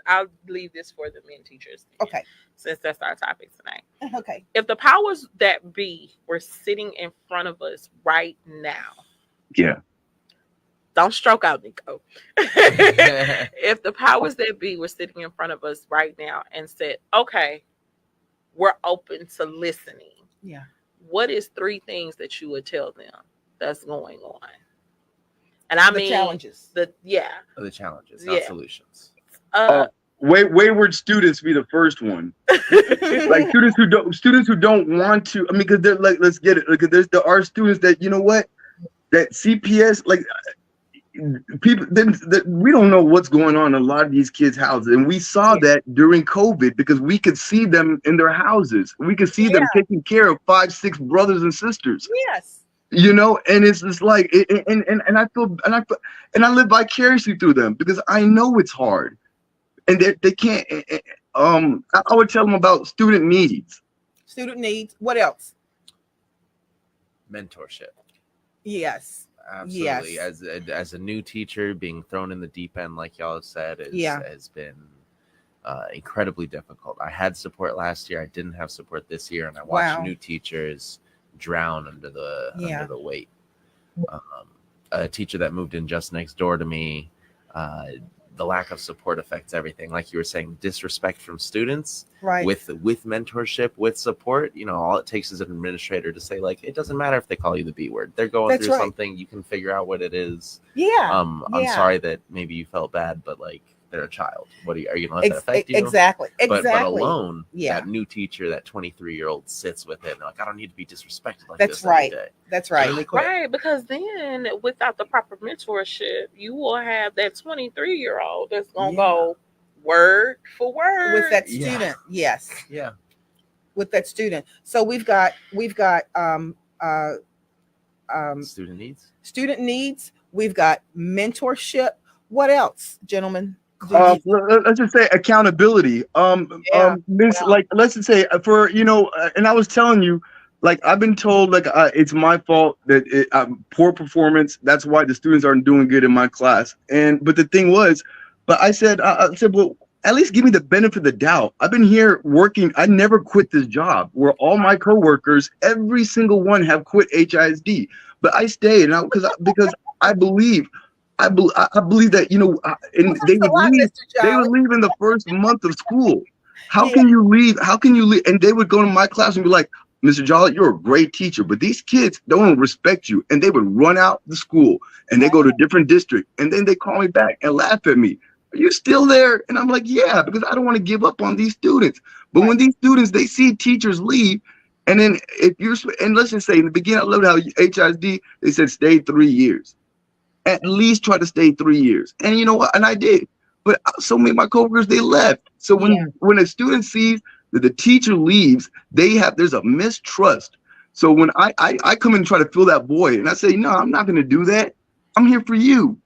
I'll leave this for the men teachers. Okay. Since that's our topic tonight. Okay. If the powers that be were sitting in front of us right now, Yeah. don't stroke out, Nico. If the powers that be were sitting in front of us right now and said, okay, we're open to listening. Yeah. What is 3 things that you would tell them that's going on? And I mean challenges. The challenges, not Yeah. solutions. Wayward students be the first one. Like students who don't want to. I mean, because they're like, let's get it. Like, there are students that, you know what, that CPS, like people, we don't know what's going on in a lot of these kids' houses, and we saw that during COVID because we could see them in their houses. We could see them taking care of 5, 6 brothers and sisters. Yes. You know, and it's just like, and I feel, and I live vicariously through them because I know it's hard, and they can't. I would tell them about student needs. Student needs. What else? Mentorship. Yes. Absolutely. Yes. As a new teacher, being thrown in the deep end, like y'all have said, has been incredibly difficult. I had support last year. I didn't have support this year, and I watched new teachers drown under the weight. A teacher that moved in just next door to me, the lack of support affects everything. Like you were saying, disrespect from students, right? With mentorship, with support, you know, all it takes is an administrator to say, like, it doesn't matter if they call you the B word. They're going through something. You can figure out what it is. Yeah. I'm sorry that maybe you felt bad, but like, they're a child. What are you gonna let that affect you? Exactly. But alone, that new teacher, that 23-year-old sits with it and like, I don't need to be disrespected like this every day. That's right. Right, because then without the proper mentorship, you will have that 23-year-old that's gonna go word for word with that student. Yes. Yeah. With that student. So we've got student needs. Student needs. We've got mentorship. What else, gentlemen? Let's just say accountability. Like, let's just say for, you know, and I was telling you, like, I've been told, like, it's my fault that poor performance. That's why the students aren't doing good in my class. But the thing was, I said, well, at least give me the benefit of the doubt. I've been here working. I never quit this job. Where all my coworkers, every single one, have quit HISD, but I stayed, and because I believe that, you know, and they would leave in the first month of school. How can you leave? And they would go to my class and be like, Mr. Jolly, you're a great teacher, but these kids don't respect you. And they would run out the school and they go to a different district. And then they call me back and laugh at me. Are you still there? And I'm like, yeah, because I don't want to give up on these students. But when these students, they see teachers leave, and then if you're, and let's just say in the beginning, I loved how HISD, they said stay 3 years. At least try to stay 3 years. And you know what? And I did. But so many of my coworkers, they left. So when a student sees that the teacher leaves, there's a mistrust. So when I come in and try to fill that void, and I say, no, I'm not going to do that. I'm here for you.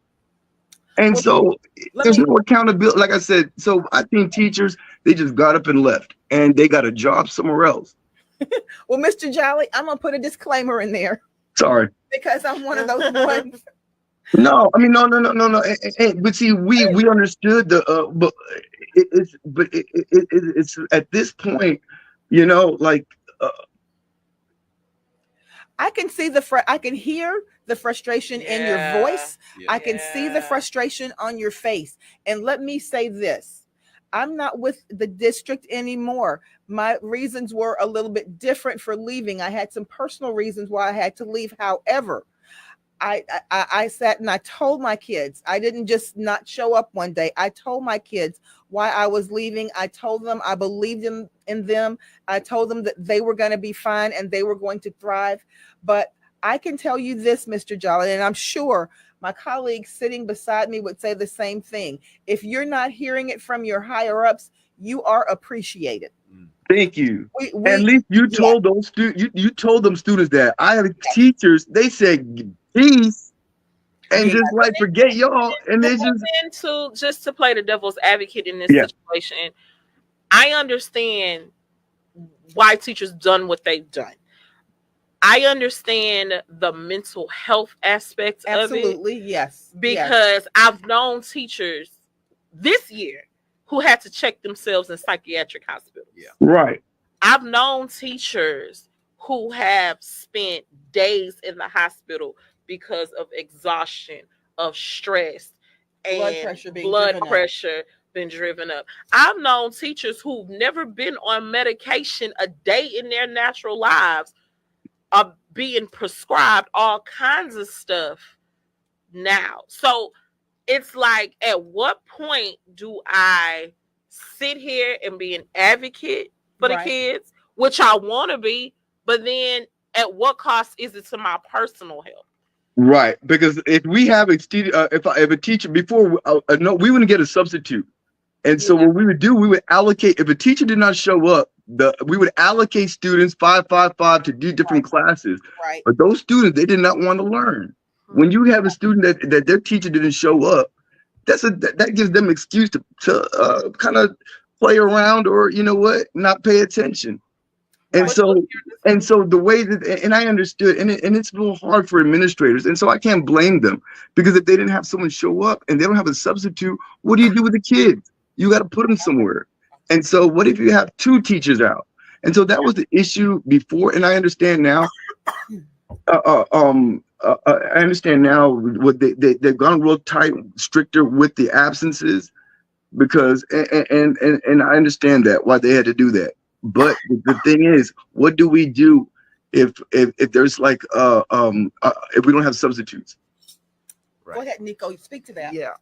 And so there's no accountability. Like I said, so I think teachers, they just got up and left, and they got a job somewhere else. Well, Mr. Jolly, I'm going to put a disclaimer in there. Sorry. Because I'm one of those ones. No, I mean, no. But see, we understood but it's at this point, you know, like I can see I can hear the frustration in your voice. I can see the frustration on your face. And let me say this. I'm not with the district anymore. My reasons were a little bit different for leaving. I had some personal reasons why I had to leave. However, I sat and I told my kids, I didn't just not show up one day. I told my kids why I was leaving. I told them I believed in them. I told them that they were going to be fine and they were going to thrive. But I can tell you this, Mr. Jolly, and I'm sure my colleagues sitting beside me would say the same thing. If you're not hearing it from your higher ups, you are appreciated. Thank you. At least you told those you told them students that. I have teachers, they said peace and just like forget y'all. And they just to play the devil's advocate in this situation, I understand why teachers done what they've done. I understand the mental health aspect of it. Absolutely, yes. Because I've known teachers this year who had to check themselves in psychiatric hospitals. Yeah. Right. I've known teachers who have spent days in the hospital because of exhaustion, of stress, and blood pressure been driven up. I've known teachers who've never been on medication a day in their natural lives are being prescribed all kinds of stuff now. So it's like, at what point do I sit here and be an advocate for the kids, which I want to be, but then at what cost is it to my personal health? Right, because if we have a if a teacher before, no, we wouldn't get a substitute, and so what we would do, we would allocate. If a teacher did not show up, we would allocate students 5 to do different classes. Right. But those students, they did not want to learn. When you have a student that their teacher didn't show up, that gives them an excuse to kind of play around, or you know what, not pay attention. And so the way that, and I understood, and it's a little hard for administrators, and so I can't blame them, because if they didn't have someone show up and they don't have a substitute, what do you do with the kids? You got to put them somewhere. And so what if you have 2 teachers out? And so that was the issue before, and I understand now. I understand now what they've gone real tight, stricter with the absences, because and I understand that why they had to do that. But the thing is, what do we do if there's like if we don't have substitutes? Go ahead, Nico. Speak to that. Yeah.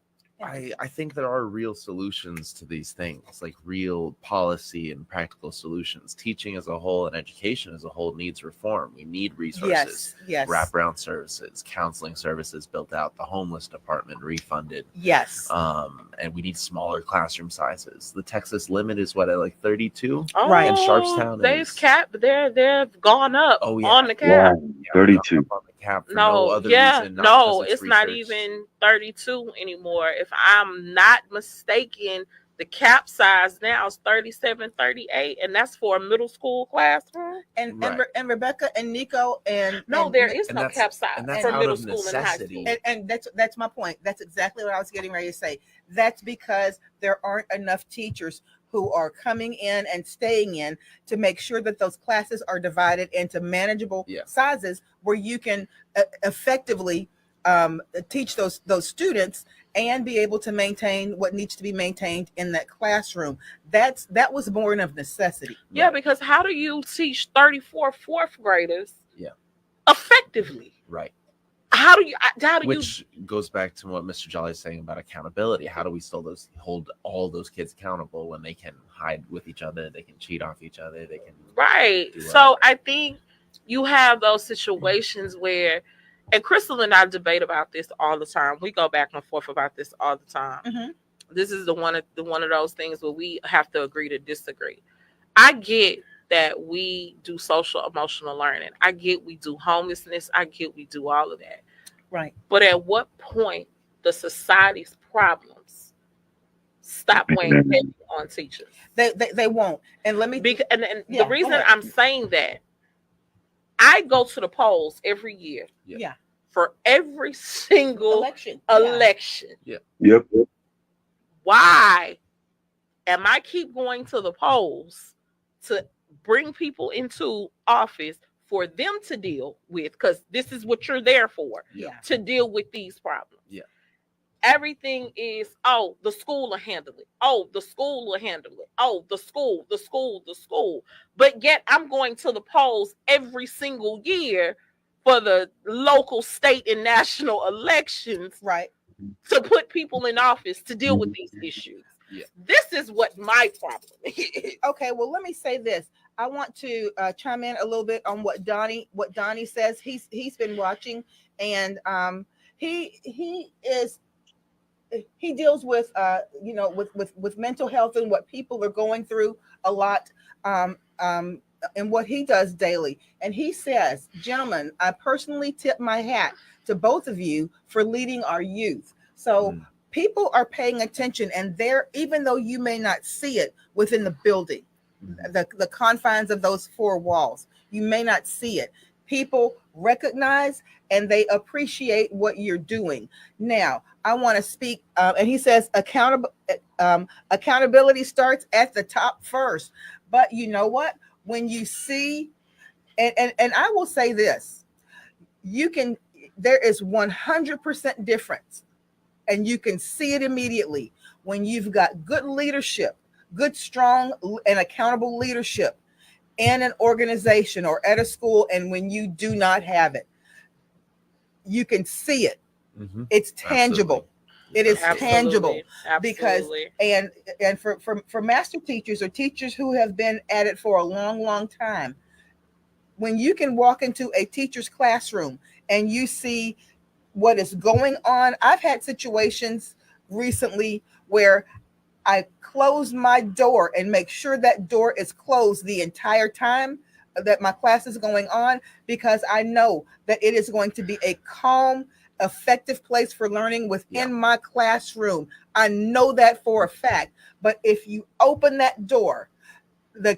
I think there are real solutions to these things, like real policy and practical solutions. Teaching as a whole and education as a whole needs reform. We need resources, wraparound services, counseling services built out, the homeless department refunded. Yes. And we need smaller classroom sizes. The Texas limit is what, at like 32? Right. And Sharpstown they've capped. They've gone up on the cap. Wow, 32. Cap for no reason, it's not even 32 anymore. If I'm not mistaken, the cap size now is 37, 38, and that's for a middle school classroom. And Rebecca and Nico there is no cap size for middle school and high school. And that's my point. That's exactly what I was getting ready to say. That's because there aren't enough teachers who are coming in and staying in to make sure that those classes are divided into manageable sizes where you can effectively teach those students and be able to maintain what needs to be maintained in that classroom. That was born of necessity. Yeah, Right. because how do you teach 34 fourth graders Yeah. effectively? Right. How do you Which goes back to what Mr. Jolly is saying about accountability. How do we still hold all those kids accountable when they can hide with each other, they can cheat off each other, they can right? do So whatever. I think you have those situations where, and Crystal and I debate about this all the time. We go back and forth about this all the time. Mhm. This is the one of those things where we have to agree to disagree. I get that we do social emotional learning. I get we do homelessness. I get we do all of that. Right. But at what point does society's problems stop weighing heavy on teachers? They won't. And let me And Yeah, the reason go ahead. I'm saying that, I go to the polls every year yeah. for every single Election. election. Yep. Why am I keep going to the polls to bring people into office for them to deal with? Because this is what you're there for, Yeah. to deal with these problems. Yeah. Everything is, oh, the school will handle it. Oh, the school will handle it. Oh, the school. But yet I'm going to the polls every single year for the local, state, and national elections Right. to put people in office to deal with these issues. Yeah. This is what my problem is. Okay, well, let me say this. I want to chime in a little bit on what Donnie says. He's been watching, and he deals with with mental health and what people are going through a lot, and what he does daily. And he says, gentlemen, I personally tip my hat to both of you for leading our youth. So people are paying attention, and they're, even though you may not see it within the building, the confines of those four walls, you may not see it. People recognize and they appreciate what you're doing. Now, I want to speak, and he says accountability starts at the top first. But you know what? When you see, and I will say this, there is 100% difference, and you can see it immediately when you've got good leadership, good, strong, and accountable leadership in an organization or at a school, and when you do not have it. You can see it. Mm-hmm. It's tangible. Absolutely. It is Absolutely. tangible. Absolutely. Because and for master teachers or teachers who have been at it for a long time, when you can walk into a teacher's classroom and you see what is going on. I've had situations recently where I close my door and make sure that door is closed the entire time that my class is going on, because I know that it is going to be a calm, effective place for learning within my classroom. I know that for a fact. But if you open that door, the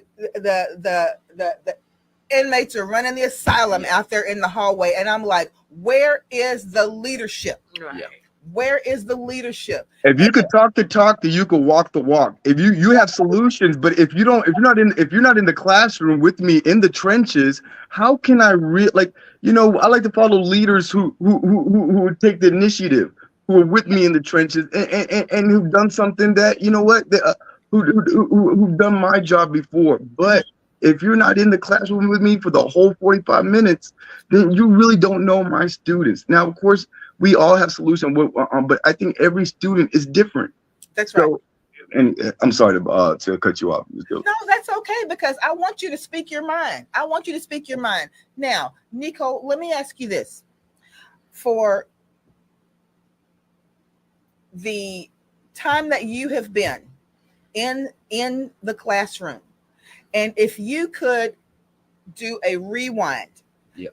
inmates are running the asylum out there in the hallway, and I'm like, where is the leadership? Right. Yeah. Where is the leadership? If you could talk the talk, then you could walk the walk. If you have solutions, but if you're not in the classroom with me in the trenches, how can I I like to follow leaders who would take the initiative, who are with me in the trenches and who've done something that, you know what, who've done my job before. But if you're not in the classroom with me for the whole 45 minutes, then you really don't know my students. Now, of course, we all have solutions, but I think every student is different. That's right. And I'm sorry to cut you off. No, that's okay, because I want you to speak your mind. Now, Nico, let me ask you this. For the time that you have been in the classroom, and if you could do a rewind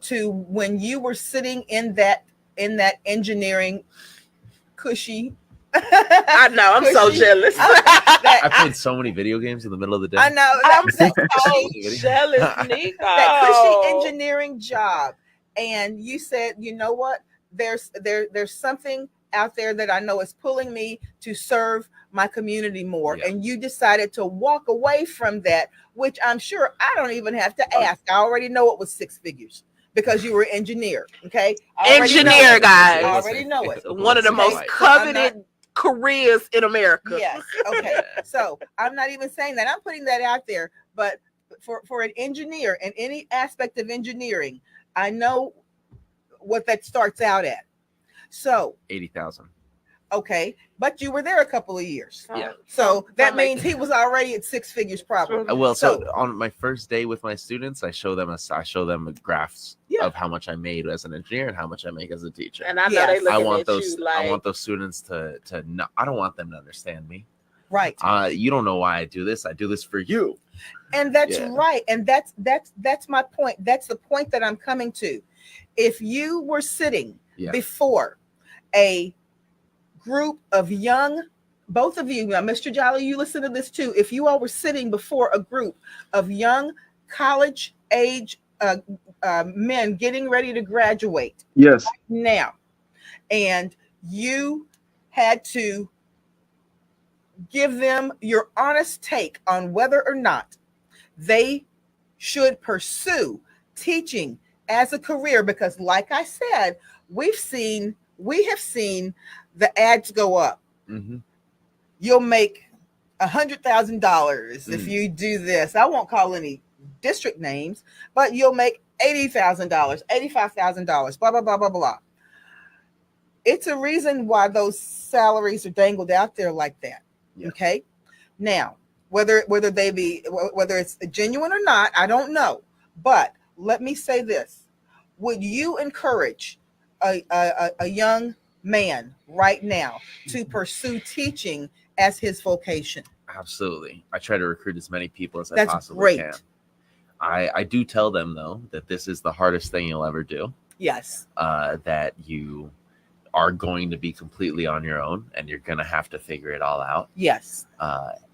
to when you were sitting in that engineering cushy. I know, I'm so jealous. I played so many video games in the middle of the day. I know. I'm so jealous, Nico. That cushy engineering job. And you said, you know what? There's something out there that I know is pulling me to serve my community more. Yeah. And you decided to walk away from that, which I'm sure I don't even have to ask. I already know it was 6 figures. Because you were an engineer, okay? Engineer, guys. I already know it. One of the most Right. coveted careers in America. Yes. Okay. So I'm not even saying that. I'm putting that out there. But for an engineer and any aspect of engineering, I know what that starts out at. So 80,000. okay, but you were there a couple of years. Yeah. So that Don't means make- he was already at six figures, probably. Well, so So- on my first day with my students, I show them graphs Yeah. of how much I made as an engineer and how much I make as a teacher. And I know Yes. they looking I want at those. you like, I want those students to not. I don't want them to understand me. Right. You don't know why I do this. I do this for you. And that's Yeah. right. And that's my point. That's the point that I'm coming to. If you were sitting Yeah. before a group of young, both of you, now Mr. Jolly, you listen to this too. If you all were sitting before a group of young college age men getting ready to graduate Yes. now, and you had to give them your honest take on whether or not they should pursue teaching as a career, because like I said, we have seen the ads go up. Mm-hmm. You'll make $100,000 if Mm. you do this. I won't call any district names, but you'll make $80,000, $85,000, blah, blah, blah, blah, blah. It's a reason why those salaries are dangled out there like that. Yeah. Okay. Now, whether it's genuine or not, I don't know. But let me say this. Would you encourage a young man right now to pursue teaching as his vocation? Absolutely. I try to recruit as many people as I That's possibly great. can. I do tell them though that this is the hardest thing you'll ever do. Yes. That you are going to be completely on your own and you're going to have to figure it all out. Yes.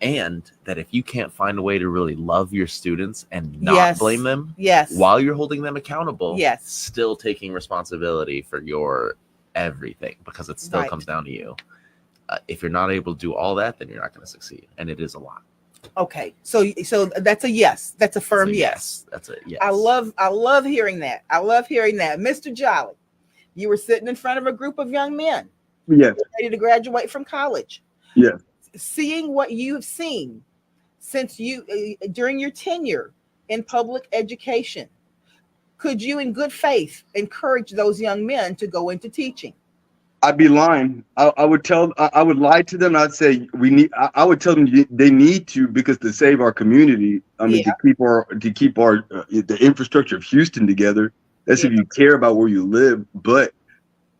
And that if you can't find a way to really love your students and not Yes. blame them Yes. while you're holding them accountable, Yes. still taking responsibility for your everything, because it still Right. comes down to you. If you're not able to do all that, then you're not going to succeed. And it is a lot. Okay. So that's a yes. That's a firm So yes. That's a yes. I love hearing that. I love hearing that. Mr. Jolly, you were sitting in front of a group of young men Yes. ready to graduate from college. Yes. Seeing what you've seen since during your tenure in public education, could you in good faith encourage those young men to go into teaching? I'd be lying. I would lie to them. I'd say I would tell them they need to, because to save our community. I mean, Yeah. to keep our the infrastructure of Houston together. That's if you care about where you live. But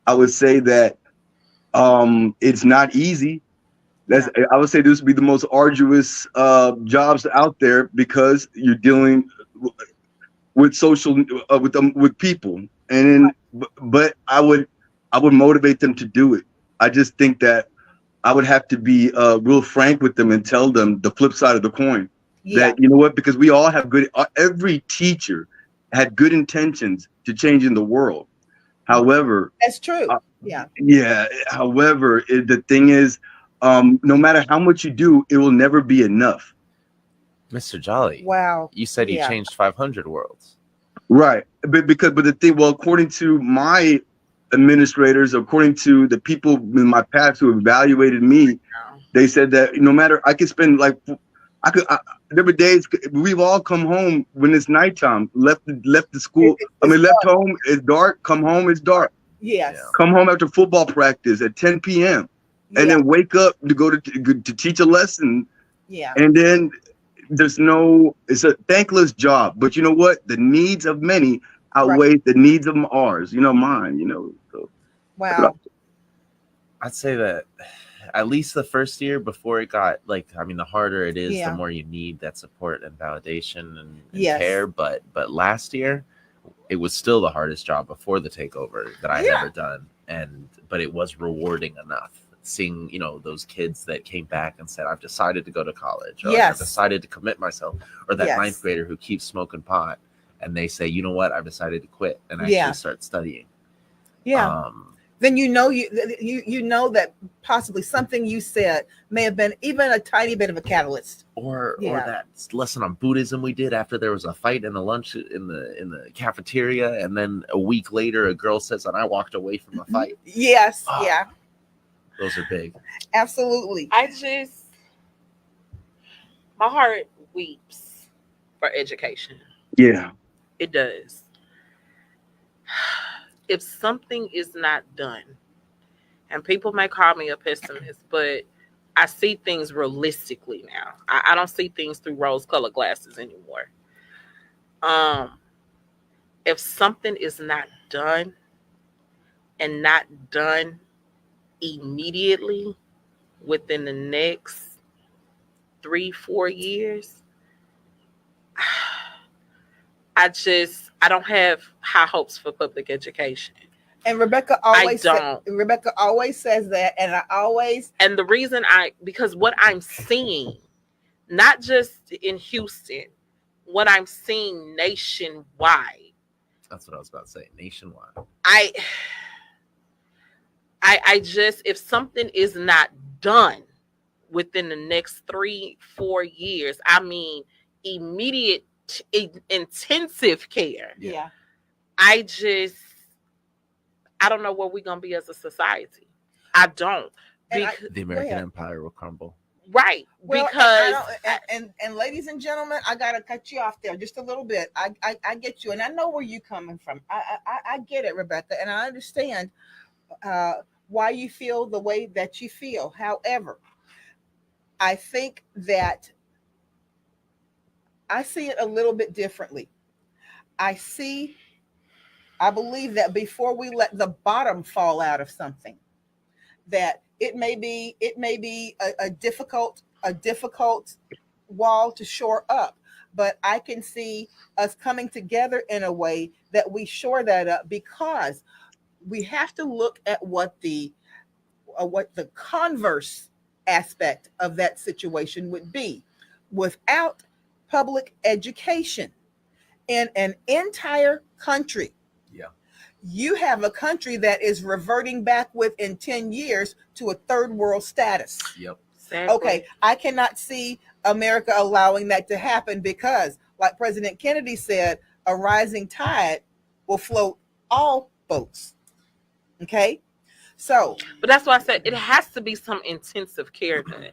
I would say that it's not easy. I would say this would be the most arduous jobs out there, because you're dealing with social with people. And then, but I would motivate them to do it. I just think that I would have to be real frank with them and tell them the flip side of the coin. Yeah. That, you know what, because we all have every teacher had good intentions to changing the world. However, That's true. However, the thing is, no matter how much you do, it will never be enough. Mr. Jolly. Wow. You said you Yeah. changed 500 worlds. Right. But the thing, well, according to my administrators, according to the people in my past who evaluated me, they said that no matter, I could spend there were days we've all come home when it's nighttime, left the school. Left home, it's dark. Come home, it's dark. Yes. Yeah. Come home after football practice at 10 p.m. and then wake up to go to teach a lesson. Yeah. And then it's a thankless job. But you know what? The needs of many outweigh the needs of ours. Mine. So. Wow. I'd say that at least the first year before it got the harder it is, Yeah. the more you need that support and validation and Yes. care. But last year, it was still the hardest job before the takeover that I had ever done. But it was rewarding enough. Seeing, those kids that came back and said, I've decided to go to college, or Yes. I've decided to commit myself, or that Yes. ninth grader who keeps smoking pot and they say, you know what, I've decided to quit and actually start studying. Yeah. Then you know that possibly something you said may have been even a tiny bit of a catalyst. Or that lesson on Buddhism we did after there was a fight in the lunch in the cafeteria, and then a week later a girl says, and I walked away from the fight. Yes. Oh. Yeah. Those are big. Absolutely. My heart weeps for education. Yeah. It does. If something is not done, and people may call me a pessimist, but I see things realistically now. I don't see things through rose-colored glasses anymore. If something is not done and not done immediately within the next 3-4 years, I don't have high hopes for public education. And Rebecca always says that, and the reason because what I'm seeing, not just in Houston, what I'm seeing nationwide. That's what I was about to say. Nationwide. I just, if something is not done within the next 3-4 years, I mean immediate intensive care. Yeah. I don't know where we're gonna be as a society. I don't. The American Empire will crumble. Right. Well, because and ladies and gentlemen, I gotta cut you off there just a little bit. I get you, and I know where you're coming from. I get it, Rebecca, and I understand why you feel the way that you feel. However, I think that I see it a little bit differently. I believe that before we let the bottom fall out of something, that it may be a difficult wall to shore up, but I can see us coming together in a way that we shore that up, because we have to look at what the converse aspect of that situation would be. Without public education in an entire country, you have a country that is reverting back within 10 years to a third world status. Yep. Exactly. Okay, I cannot see America allowing that to happen, because, like President Kennedy said, a rising tide will float all boats. Okay, so. But that's why I said it has to be some intensive care done.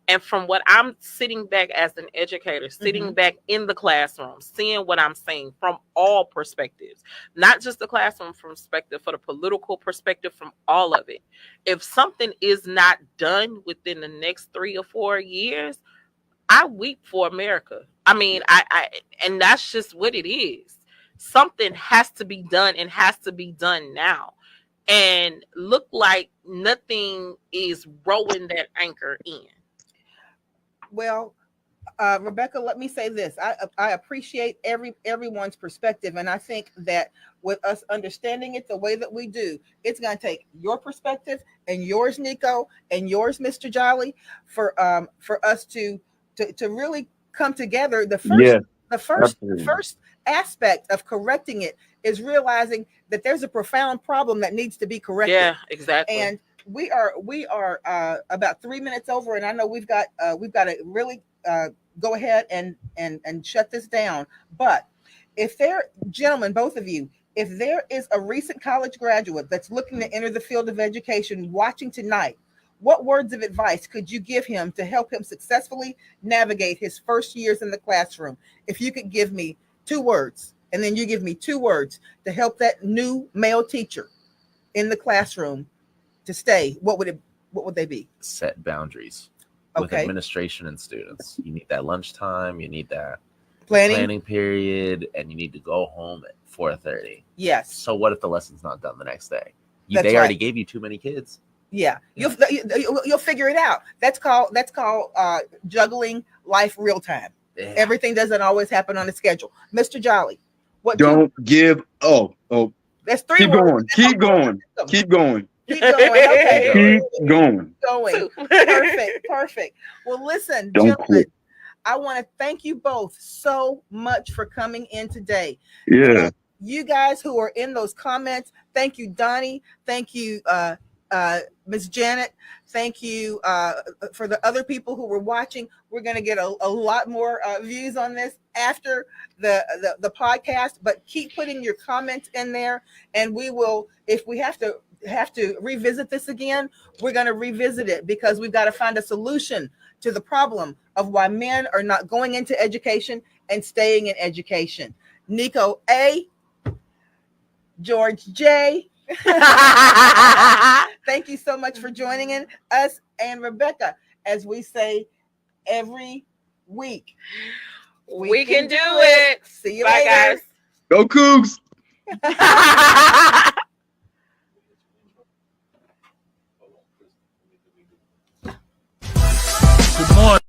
And from what I'm sitting back as an educator, sitting back in the classroom, seeing what I'm seeing from all perspectives, not just the classroom perspective, for the political perspective, from all of it. If something is not done within the next 3 or 4 years, I weep for America. I mean, and that's just what it is. Something has to be done, and has to be done now. And look like nothing is rowing that anchor in. Well, Rebecca, let me say this. I appreciate everyone's perspective, and I think that with us understanding it the way that we do, it's going to take your perspective and yours, Nico, and yours, Mr. Jolly, for us to really come together. The first aspect of correcting it is realizing that there's a profound problem that needs to be corrected. Yeah, exactly. And we are about 3 minutes over, and I know we've got to really go ahead and shut this down. But if there, gentlemen, both of you, if there is a recent college graduate that's looking to enter the field of education watching tonight, what words of advice could you give him to help him successfully navigate his first years in the classroom? If you could give me 2 words, and then you give me 2 words to help that new male teacher in the classroom to stay, what would they be? Set boundaries with administration and students. You need that lunchtime, you need that planning period, and you need to go home at 4:30. Yes. So what if the lesson's not done the next day? They already gave you too many kids. Yeah, you'll figure it out. That's called juggling life real time. Yeah. Everything doesn't always happen on a schedule. Mr. Jolly, that's 3 words. Keep going. Keep going. Okay. Keep going. Perfect. Well, listen, gentlemen, I want to thank you both so much for coming in today. Yeah. You guys who are in those comments, thank you, Donnie. Thank you, Ms. Janet. Thank you for the other people who were watching. We're going to get a lot more views on this after the podcast, but keep putting your comments in there, and we will, if we have to have to revisit this again, we're going to revisit it because we've got to find a solution to the problem of why men are not going into education and staying in education. Nico A, George J, thank you so much for joining us, and Rebecca, as we say every week, we can do it. See you Bye, later. guys. Go Cougs! Good morning.